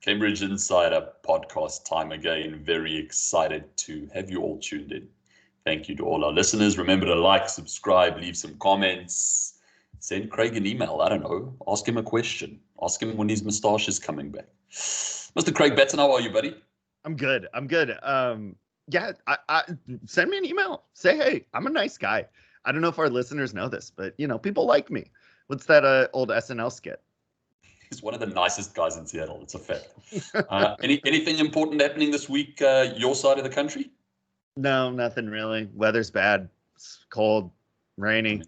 Cambridge Insider podcast time again. Very excited to have you all tuned in. Thank you to all our listeners. Remember to like, subscribe, leave some comments, send Craig an email. I don't know. Ask him a question. Ask him when his moustache is coming back. Mr. Craig Batten, how are you, buddy? I'm good. Yeah, I send me an email. Say, hey, I'm a nice guy. I don't know if our listeners know this, but people like me. What's that old SNL skit? He's one of the nicest guys in Seattle. It's a fact. Anything important happening this week, your side of the country? No, nothing really. Weather's bad. It's cold, rainy.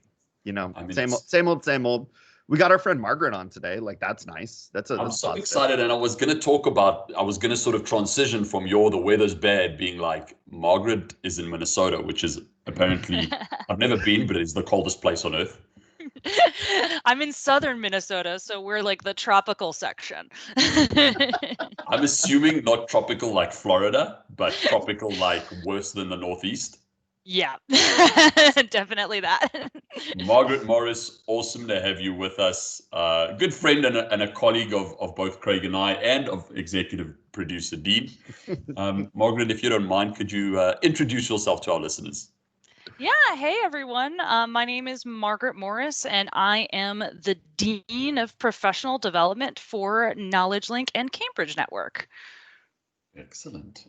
Same old. We got our friend Margaret on today. Like, that's nice. I'm so excited, and I was going to sort of transition from the weather's bad being like, Margaret is in Minnesota, which is apparently, I've never been, but it's the coldest place on earth. I'm in southern Minnesota, so we're like the tropical section. I'm assuming not tropical like Florida, but tropical like worse than the Northeast. Yeah, definitely that. Margaret Morris, awesome to have you with us. Good friend and a colleague of both Craig and I, and of executive producer Dean. Margaret, if you don't mind, could you introduce yourself to our listeners? Yeah, hey everyone. My name is Margaret Morris, and I am the Dean of Professional Development for Knowledge Link and Cambridge Network. Excellent.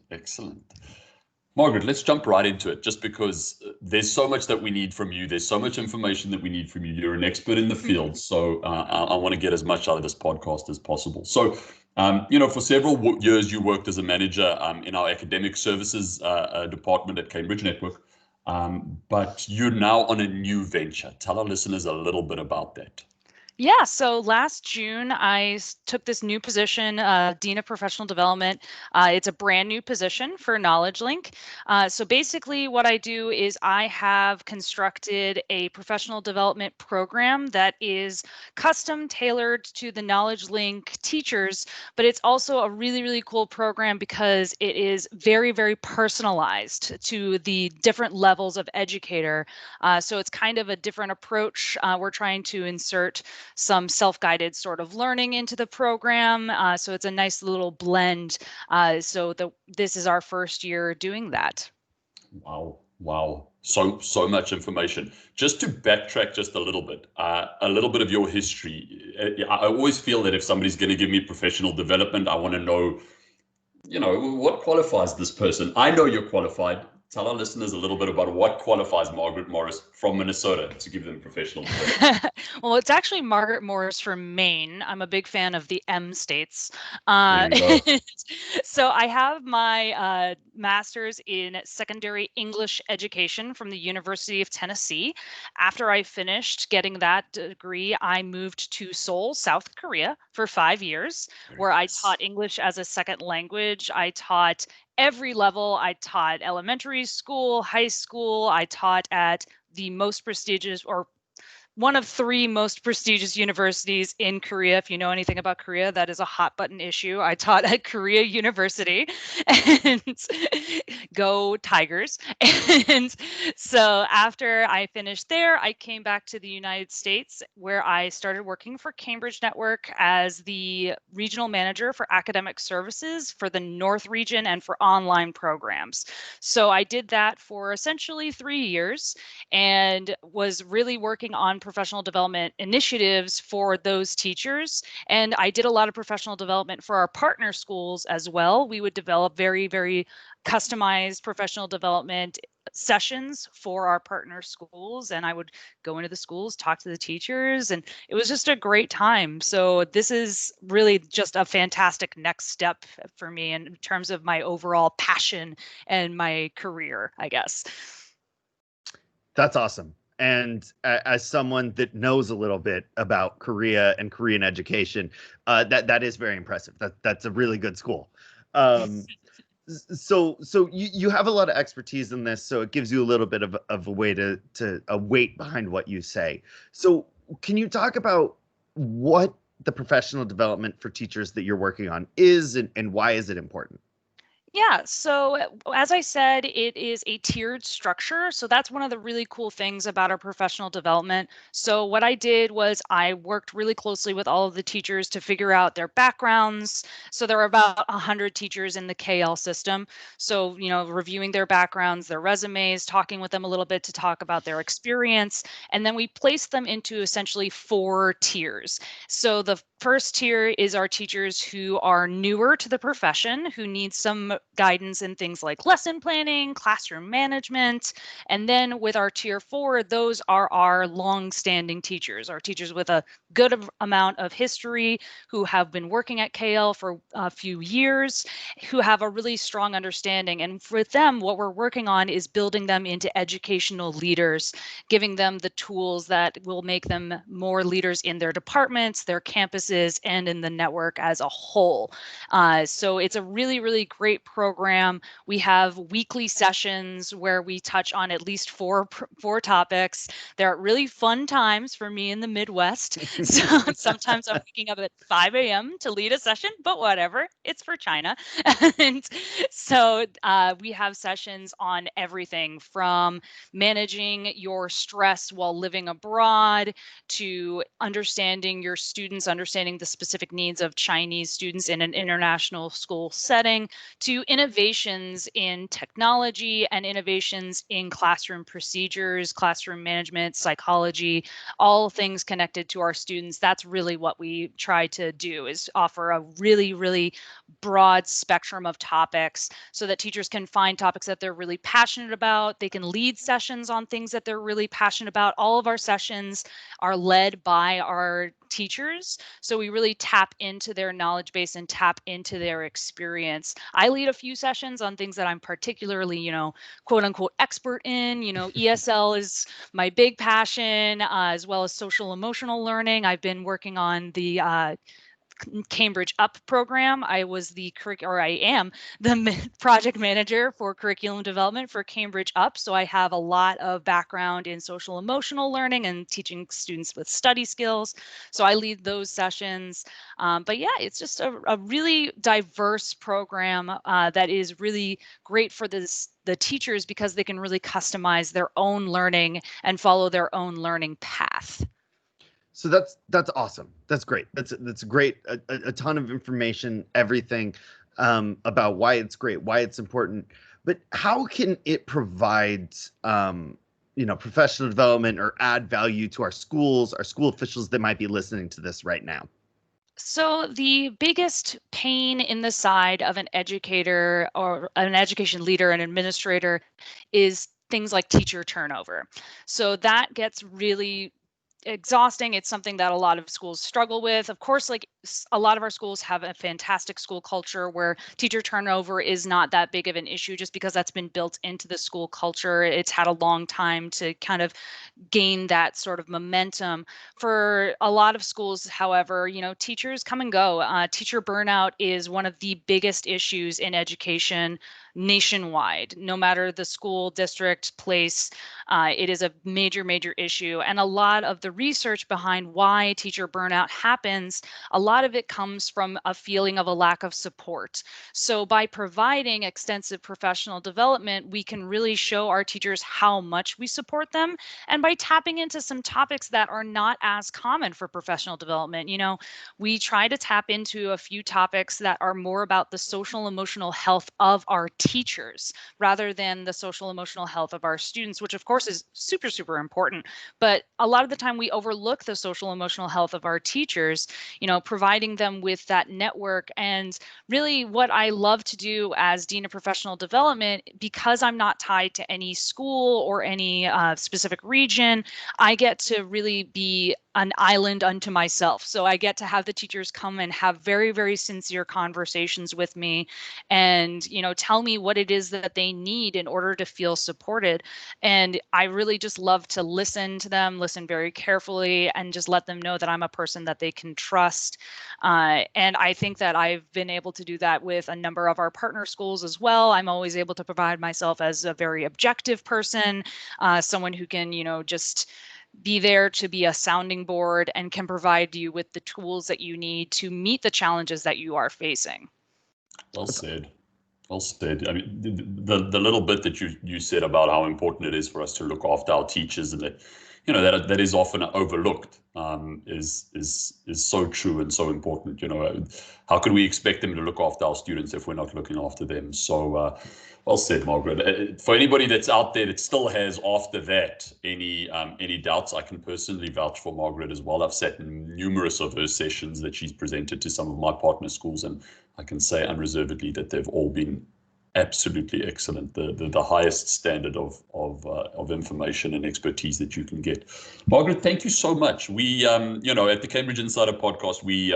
Margaret, let's jump right into it, just because there's so much that we need from you. There's so much information that we need from you. You're an expert in the field, so I want to get as much out of this podcast as possible. So, for several years, you worked as a manager in our academic services department at Cambridge Network. But you're now on a new venture. Tell our listeners a little bit about that. Yeah, so last June, I took this new position, Dean of Professional Development. It's a brand new position for Knowledge Link. So basically what I do is I have constructed a professional development program that is custom tailored to the Knowledge Link teachers, but it's also a really, really cool program because it is very, very personalized to the different levels of educator. So it's kind of a different approach. We're trying to insert some self-guided sort of learning into the program. So it's a nice little blend. This is our first year doing that. Wow. So much information. Just to backtrack just a little bit of your history. I always feel that if somebody's going to give me professional development, I want to know, what qualifies this person. I know you're qualified. Tell our listeners a little bit about what qualifies Margaret Morris from Minnesota to give them professional development. Well, it's actually Margaret Morris from Maine. I'm a big fan of the M states. So I have my master's in secondary English education from the University of Tennessee. After I finished getting that degree, I moved to Seoul, South Korea for 5 years, where I taught English as a second language. I taught every level. I taught elementary school, high school. I taught at the most prestigious, or one of 3 most prestigious universities in Korea. If you know anything about Korea, that is a hot button issue. I taught at Korea University, and go Tigers. And so after I finished there, I came back to the United States, where I started working for Cambridge Network as the regional manager for academic services for the North region and for online programs. So I did that for essentially 3 years and was really working on professional development initiatives for those teachers. And I did a lot of professional development for our partner schools as well. We would develop very, very customized professional development sessions for our partner schools, and I would go into the schools, talk to the teachers, and it was just a great time. So this is really just a fantastic next step for me in terms of my overall passion and my career, I guess. That's awesome. And as someone that knows a little bit about Korea and Korean education, that is very impressive. That's a really good school. So you have a lot of expertise in this, so it gives you a little bit of a way to a weight behind what you say. So can you talk about what the professional development for teachers that you're working on is, and why is it important? Yeah, so as I said, it is a tiered structure. So that's one of the really cool things about our professional development. So what I did was I worked really closely with all of the teachers to figure out their backgrounds. So there are about 100 teachers in the KL system. So, reviewing their backgrounds, their resumes, talking with them a little bit to talk about their experience. And then we placed them into essentially 4 tiers. So the first tier is our teachers who are newer to the profession, who need some guidance in things like lesson planning, classroom management. And then with our tier 4, those are our long-standing teachers, our teachers with a good amount of history, who have been working at KL for a few years, who have a really strong understanding. And with them, what we're working on is building them into educational leaders, giving them the tools that will make them more leaders in their departments, their campuses, and in the network as a whole. So it's a really, really great program. We have weekly sessions where we touch on at least four topics. They're really fun times for me in the Midwest. So sometimes I'm waking up at 5 a.m. to lead a session, but whatever, it's for China. And so we have sessions on everything from managing your stress while living abroad, to understanding your students, understanding the specific needs of Chinese students in an international school setting, to innovations in technology and innovations in classroom procedures, classroom management, psychology, all things connected to our students. That's really what we try to do, is offer a really, really broad spectrum of topics so that teachers can find topics that they're really passionate about. They can lead sessions on things that they're really passionate about. All of our sessions are led by our teachers. So we really tap into their knowledge base and tap into their experience. I lead a few sessions on things that I'm particularly, quote unquote, expert in. ESL is my big passion, as well as social emotional learning. I've been working on the Cambridge Up program. I am the project manager for curriculum development for Cambridge Up. So I have a lot of background in social emotional learning and teaching students with study skills. So I lead those sessions. But yeah, it's just a really diverse program that is really great for the teachers, because they can really customize their own learning and follow their own learning path. So that's awesome. That's great. That's great. A ton of information, everything about why it's great, why it's important. But how can it provide professional development or add value to our schools, our school officials that might be listening to this right now? So the biggest pain in the side of an educator or an education leader and administrator is things like teacher turnover. So that gets really exhausting. It's something that a lot of schools struggle with. Of course, like a lot of our schools have a fantastic school culture where teacher turnover is not that big of an issue, just because that's been built into the school culture. It's had a long time to kind of gain that sort of momentum. For a lot of schools, however, teachers come and go. Teacher burnout is one of the biggest issues in education nationwide. No matter the school, district, place, it is a major, major issue. And a lot of the research behind why teacher burnout happens, a lot of it comes from a feeling of a lack of support. So by providing extensive professional development, we can really show our teachers how much we support them, and by tapping into some topics that are not as common for professional development. We try to tap into a few topics that are more about the social emotional health of our teachers rather than the social emotional health of our students, which of course is super, super important. But a lot of the time we overlook the social emotional health of our teachers, providing them with that network. And really what I love to do as Dean of Professional Development, because I'm not tied to any school or any specific region, I get to really be an island unto myself. So I get to have the teachers come and have very, very sincere conversations with me and, tell me what it is that they need in order to feel supported. And I really just love to listen to them, listen very carefully, and just let them know that I'm a person that they can trust. And I think that I've been able to do that with a number of our partner schools as well. I'm always able to provide myself as a very objective person, someone who can, just be there to be a sounding board and can provide you with the tools that you need to meet the challenges that you are facing. Well said. Well said. I mean, the little bit that you said about how important it is for us to look after our teachers, and that, you know, that is often overlooked, is so true and so important. You know, how could we expect them to look after our students if we're not looking after them? So, well said, Margaret. For anybody that's out there that still has, after that, any doubts, I can personally vouch for Margaret as well. I've sat in numerous of her sessions that she's presented to some of my partner schools, and I can say unreservedly that they've all been absolutely excellent. The highest standard of information and expertise that you can get. Margaret, thank you so much. We you know, at the Cambridge Insider podcast, we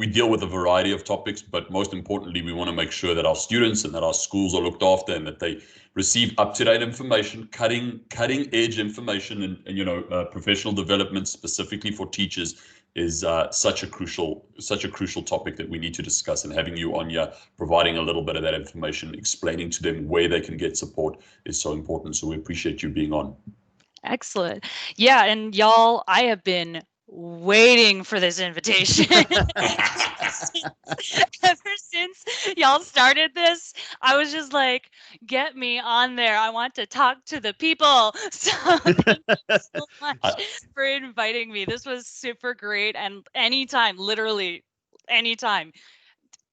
deal with a variety of topics, but most importantly, we want to make sure that our students and that our schools are looked after, and that they receive up-to-date information, cutting edge information, and you know, professional development specifically for teachers is such a crucial topic that we need to discuss. And having you on here, providing a little bit of that information, explaining to them where they can get support is so important. So we appreciate you being on. Excellent. Yeah, and y'all, I have been waiting for this invitation. Ever since y'all started this, I was just like, get me on there. I want to talk to the people. So thank you so much for inviting me. This was super great. And anytime, literally anytime.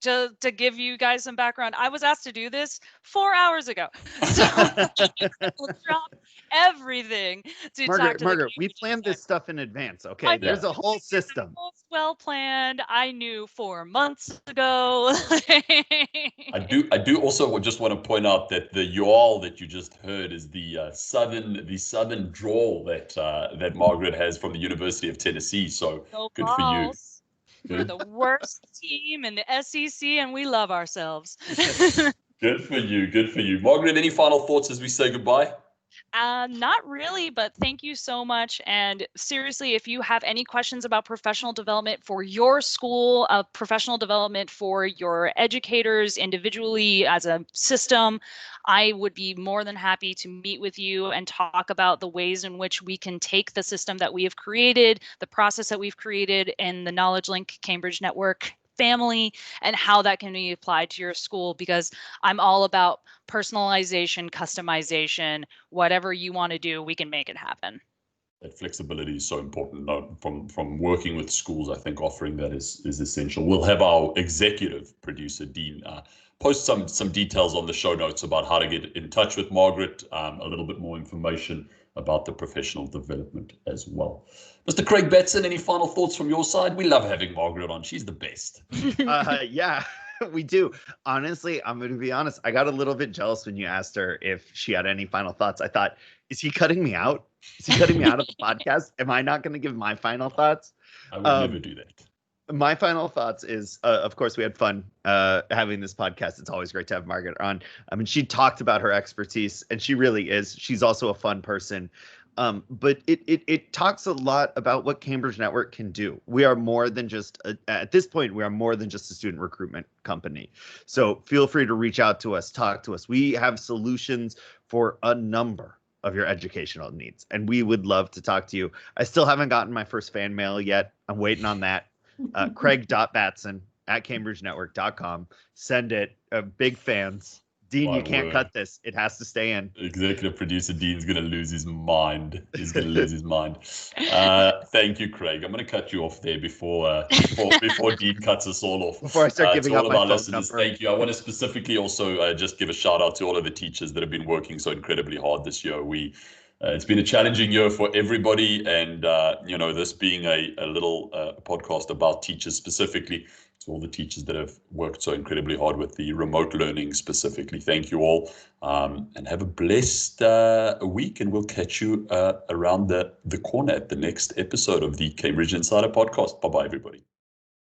To give you guys some background, I was asked to do this 4 hours ago. So we'll drop everything to talk to Margaret, we planned this stuff in advance, okay? There's a whole system. Well planned. I knew 4 months ago. I do also just want to point out that the y'all that you just heard is the southern drawl that Margaret has from the University of Tennessee. So good for you. We're the worst team in the SEC, and we love ourselves. Good for you. Good for you. Margaret, any final thoughts as we say goodbye? Not really, but thank you so much. And seriously, if you have any questions about professional development for your school, professional development for your educators individually as a system, I would be more than happy to meet with you and talk about the ways in which we can take the system that we have created, the process that we've created in the Knowledge Link Cambridge Network family, and how that can be applied to your school, because I'm all about personalization, customization. Whatever you want to do, we can make it happen. That flexibility is so important. From working with schools, I think offering that is essential. We'll have our executive producer, Dean, post some details on the show notes about how to get in touch with Margaret, a little bit more information about the professional development as well. Mr. Craig Batson, any final thoughts from your side? We love having Margaret on. She's the best. Yeah, we do. Honestly, I'm going to be honest. I got a little bit jealous when you asked her if she had any final thoughts. I thought, is he cutting me out? Is he cutting me out of the podcast? Am I not going to give my final thoughts? I would never do that. My final thoughts is, of course, we had fun having this podcast. It's always great to have Margaret on. I mean, she talked about her expertise, and she really is. She's also a fun person. But it talks a lot about what Cambridge Network can do. We are more than just, at this point, we are more than just a student recruitment company. So feel free to reach out to us, talk to us. We have solutions for a number of your educational needs, and we would love to talk to you. I still haven't gotten my first fan mail yet. I'm waiting on that. Craig.batson@cambridgenetwork.com. Send it. Big fans. Dean, you can't cut this. It has to stay in. Executive producer Dean's going to lose his mind. He's going to lose his mind. Thank you, Craig. I'm going to cut you off there before Dean cuts us all off. Before I start giving up my phone listeners, number. thank you. I want to specifically also just give a shout out to all of the teachers that have been working so incredibly hard this year. It's been a challenging year for everybody, and you know, this being a little podcast about teachers specifically, to all the teachers that have worked so incredibly hard with the remote learning specifically. Thank you all, and have a blessed week, and we'll catch you around the corner at the next episode of the Cambridge Insider podcast. Bye-bye, everybody.